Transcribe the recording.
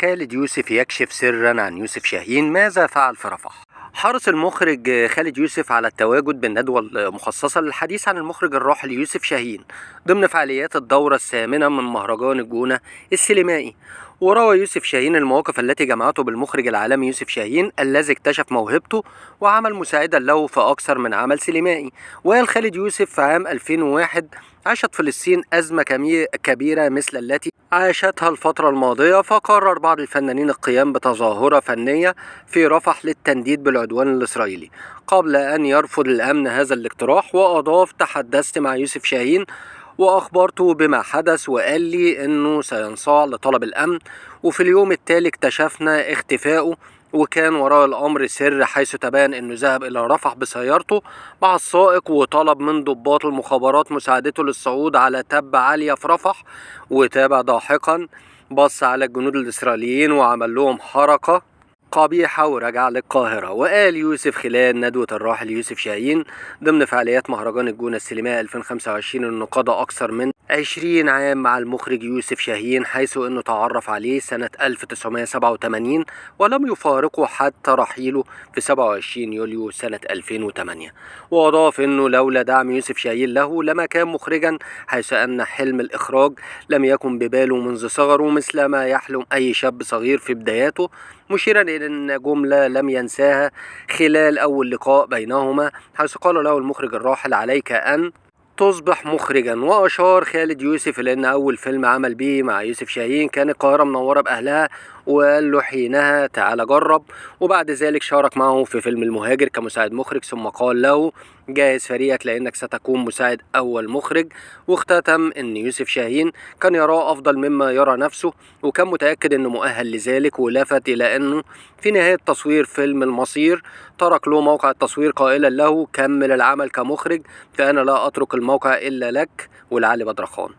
خالد يوسف يكشف سرا عن يوسف شاهين، ماذا فعل في رفح؟ حرص المخرج خالد يوسف على التواجد بالندوة المخصصة للحديث عن المخرج الراحل يوسف شاهين ضمن فعاليات الدورة الثامنة من مهرجان الجونة السينمائي. وروى يوسف شاهين المواقف التي جمعته بالمخرج العالمي يوسف شاهين الذي اكتشف موهبته وعمل مساعدا له في أكثر من عمل سينمائي. وقال خالد يوسف في عام 2001 عاشت فلسطين أزمة كبيرة مثل التي عاشتها الفترة الماضية، فقرر بعض الفنانين القيام بتظاهرة فنية في رفح للتنديد بالعدوان الإسرائيلي قبل أن يرفض الأمن هذا الاقتراح. وأضاف: تحدثت مع يوسف شاهين وأخبرته بما حدث وقال لي أنه سينصاع لطلب الأمن، وفي اليوم التالي اكتشفنا اختفائه وكان وراء الأمر سر، حيث تبين أنه ذهب إلى رفح بسيارته مع السائق وطلب من ضباط المخابرات مساعدته للصعود على تبة عالية في رفح، وتابع ضاحكا بص على الجنود الإسرائيليين وعمل لهم حركة قبيحة ورجع للقاهرة. وقال يوسف خلال ندوة الراحل يوسف شاهين ضمن فعاليات مهرجان الجونة السينمائي 2025 انه قضى اكثر من 20 عام مع المخرج يوسف شاهين، حيث انه تعرف عليه سنة 1987 ولم يفارقه حتى رحيله في 27 يوليو سنة 2008. واضاف انه لولا دعم يوسف شاهين له لما كان مخرجا، حيث ان حلم الاخراج لم يكن بباله منذ صغره مثل ما يحلم اي شاب صغير في بداياته، مشيرا إلى أن جملة لم ينساها خلال أول لقاء بينهما، حيث قال له المخرج الراحل: عليك أن تصبح مخرجا. وأشار خالد يوسف إلى أن أول فيلم عمل به مع يوسف شاهين كان القاهرة منورة بأهلها، وقال له حينها تعال جرب. وبعد ذلك شارك معه في فيلم المهاجر كمساعد مخرج، ثم قال له: جهز فريقك لأنك ستكون مساعد أول مخرج. واختتم أن يوسف شاهين كان يراه أفضل مما يرى نفسه وكان متأكد أنه مؤهل لذلك، ولفت إلى أنه في نهاية تصوير فيلم المصير ترك له موقع التصوير قائلا له: كمل العمل كمخرج، فأنا لا أترك الموقع إلا لك ولعلي بدرخان.